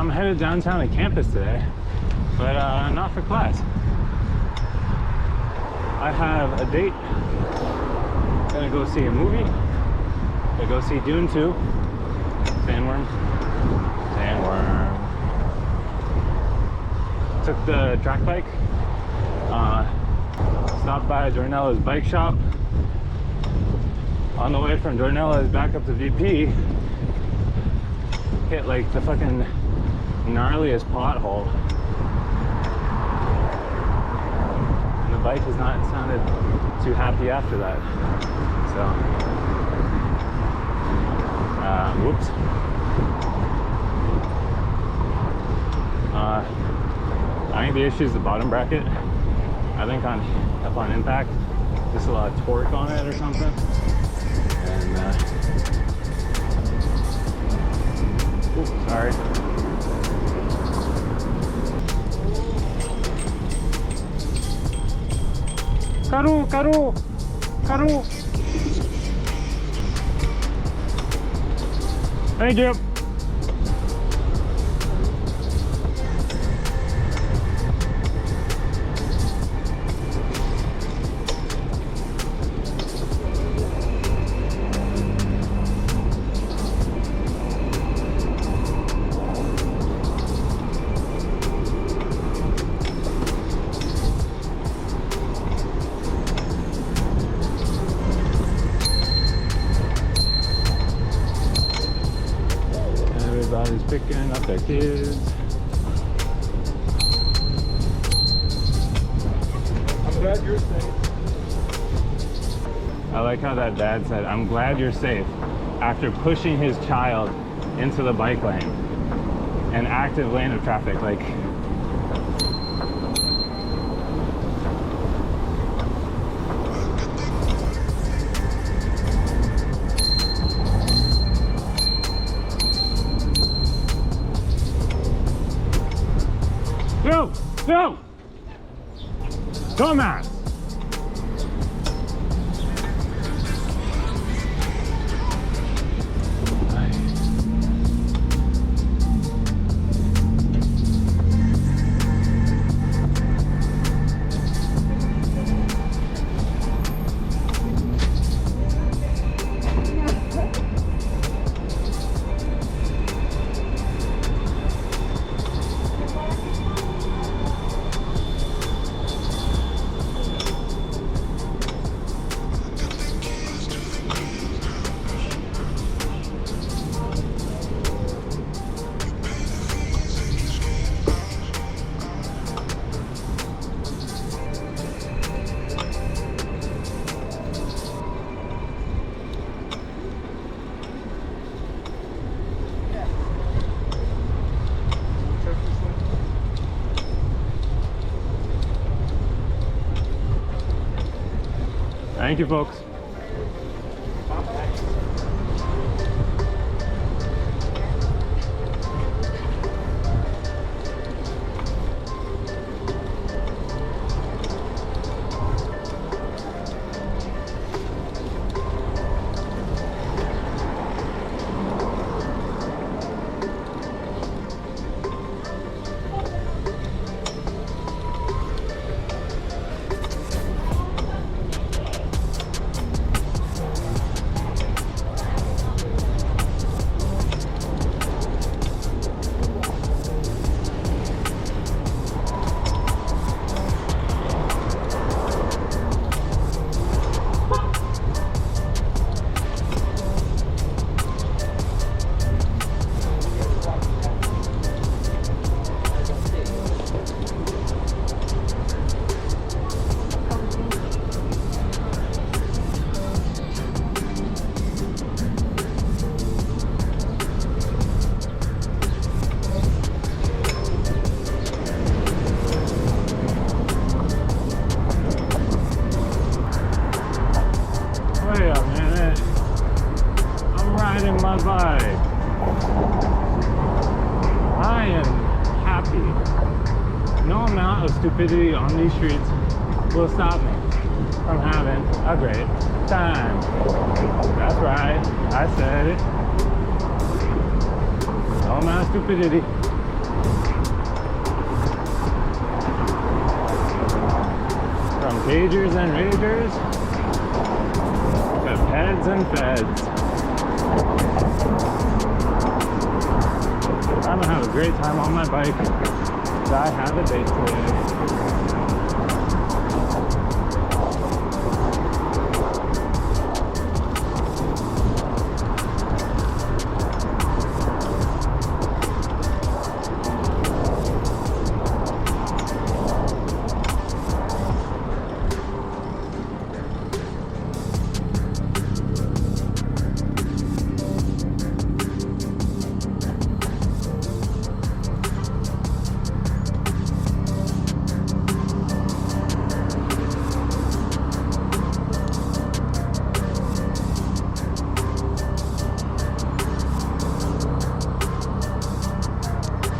I'm headed downtown to campus today, but not for class. I have a date. Gonna go see a movie. Gonna go see Dune 2. Sandworm. Took the track bike. Stopped by Dornella's bike shop. On the way from Dornella's back up to VP, hit like the fucking gnarliest pothole. And the bike has not sounded too happy after that. So, whoops. I think the issue is the bottom bracket. I think upon impact, just a lot of torque on it or something. And oops, sorry. Karu. Thank you. Everybody's picking up their kids. I'm glad you're safe. I like how that dad said, "I'm glad you're safe," after pushing his child into the bike lane, an active lane of traffic. Like, no! Dumbass! Thank you, folks. My bike. I am happy. No amount of stupidity on these streets will stop me from having a great time. That's right, I said it. No amount of stupidity From pagers and ragers to peds and feds. I'm gonna have a great time on my bike. I have a date today.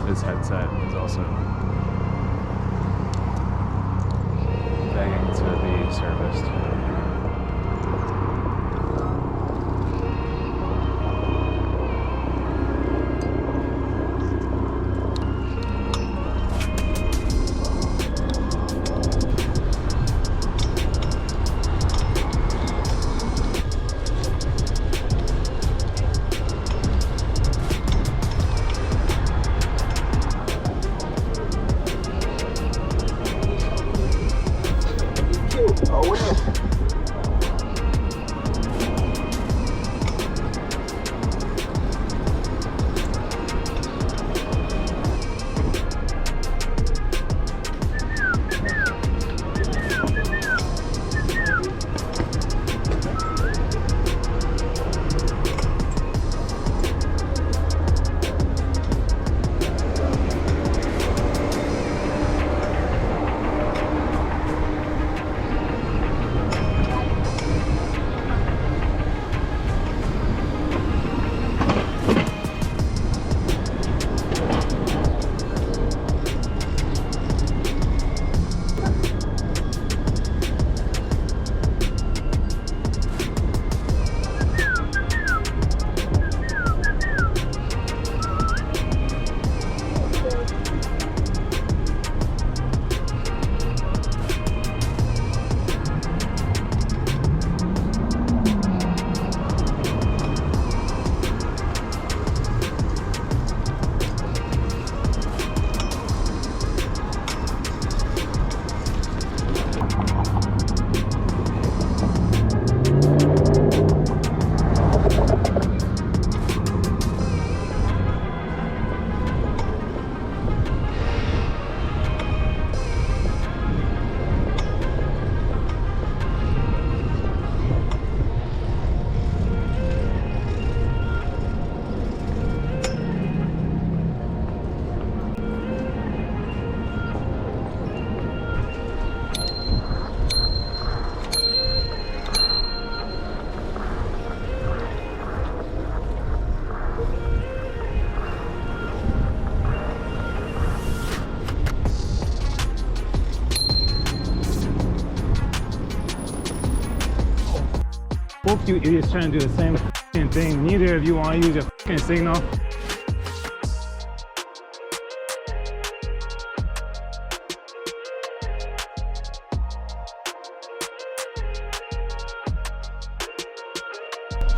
This headset is also begging to be serviced. Oh, well. Both you idiots trying to do the same f***ing thing. Neither of you want to use your f***ing signal.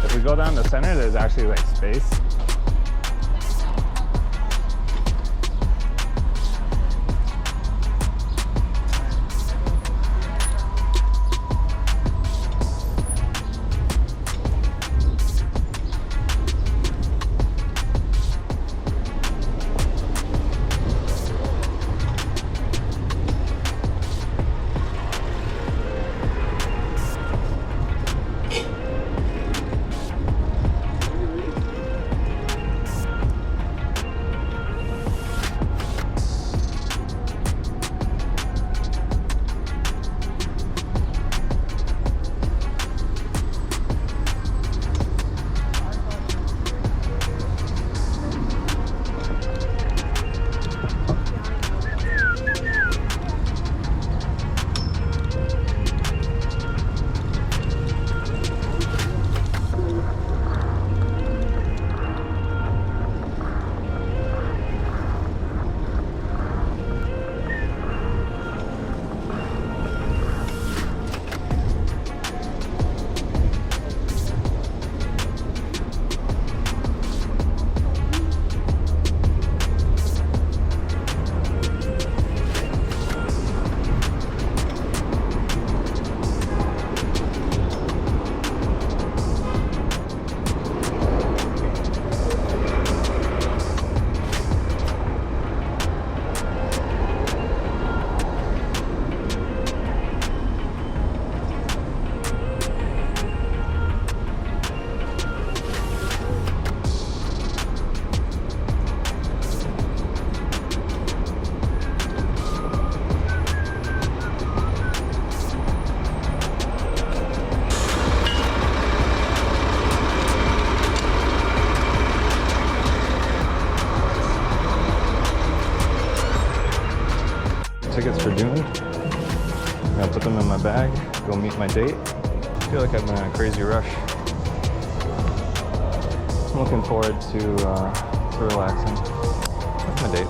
If we go down the center, there's actually like space. tickets for Dune. I'm gonna put them in my bag, go meet my date. I feel like I'm in a crazy rush. I'm looking forward to relaxing with my date.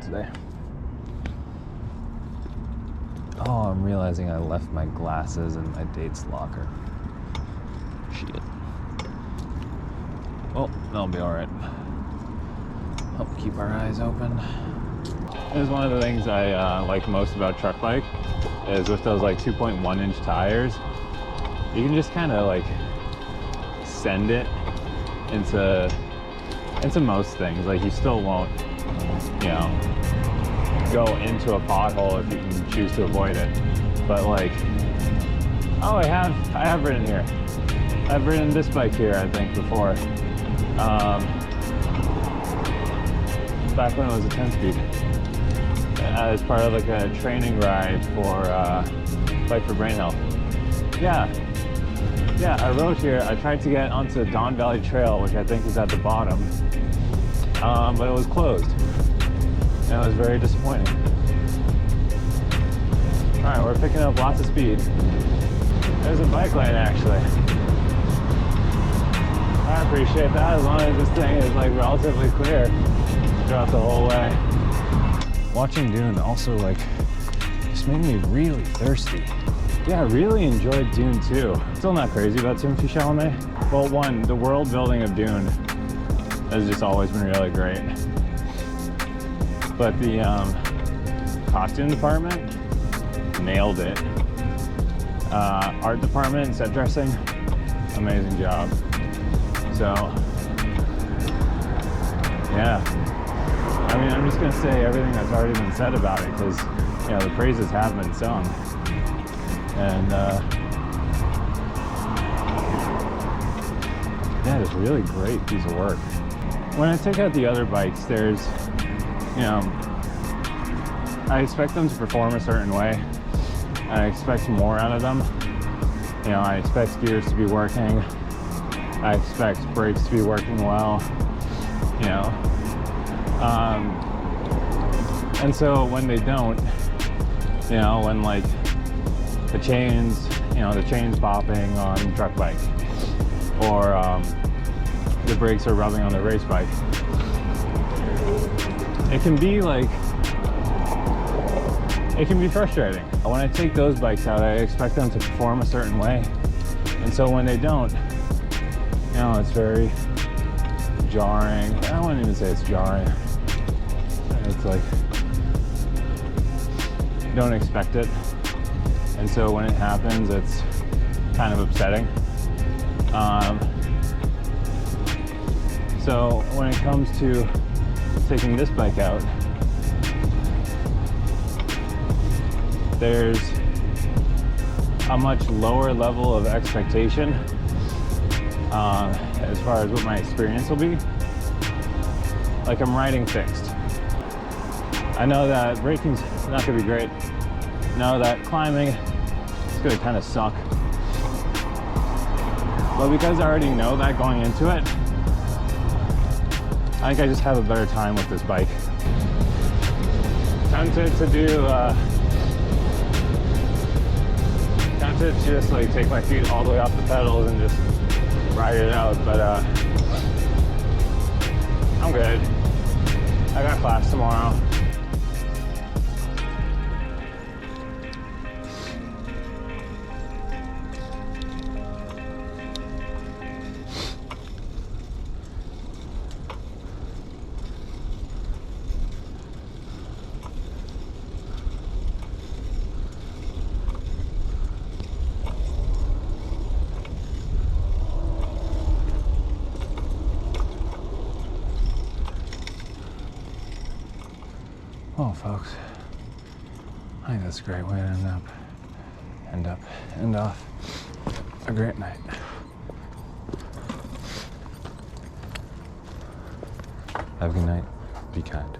Today. Oh, I'm realizing I left my glasses in my date's locker. Shit. Well, that'll be alright. I'll keep our eyes open. This is one of the things I like most about truck bike, is with those like 2.1 inch tires, you can just kind of like send it into most things. Like you still won't, you know, go into a pothole if you can choose to avoid it. But like, oh, I have ridden here. I've ridden this bike here, I think, before. Back when it was a 10-speed. As part of like a training ride for Bike for Brain Health. Yeah, I rode here. I tried to get onto Don Valley Trail, which I think is at the bottom, but it was closed. And it was very disappointing. All right, we're picking up lots of speed. There's a bike lane, actually. I appreciate that, as long as this thing is like relatively clear throughout the whole way. Watching Dune also like just made me really thirsty. Yeah, I really enjoyed Dune too. Still not crazy about Timothée Chalamet. Well, one, the world building of Dune has just always been really great. But the costume department nailed it. Art department and set dressing, amazing job. So, yeah. I mean, I'm just gonna say everything that's already been said about it, because, you know, the praises have been sung. And yeah, it's a really great piece of work. When I take out the other bikes, there's, you know, I expect them to perform a certain way. I expect more out of them. You know, I expect gears to be working. I expect brakes to be working well, you know. And so when they don't, you know, when like the chains popping on truck bike, or the brakes are rubbing on the race bike, it can be frustrating. When I take those bikes out, I expect them to perform a certain way. And so when they don't, you know, it's very jarring. I wouldn't even say it's jarring. It's like, you don't expect it. And so when it happens, it's kind of upsetting. So when it comes to taking this bike out, there's a much lower level of expectation as far as what my experience will be. Like, I'm riding fixed. I know that braking's not gonna be great. I know that climbing is gonna kind of suck. But because I already know that going into it, I think I just have a better time with this bike. Tempted to do, tempted to just like take my feet all the way off the pedals and just ride it out, but I'm good. I got class tomorrow. Well, folks, I think that's a great way to end off a great night. Have a good night. Be kind.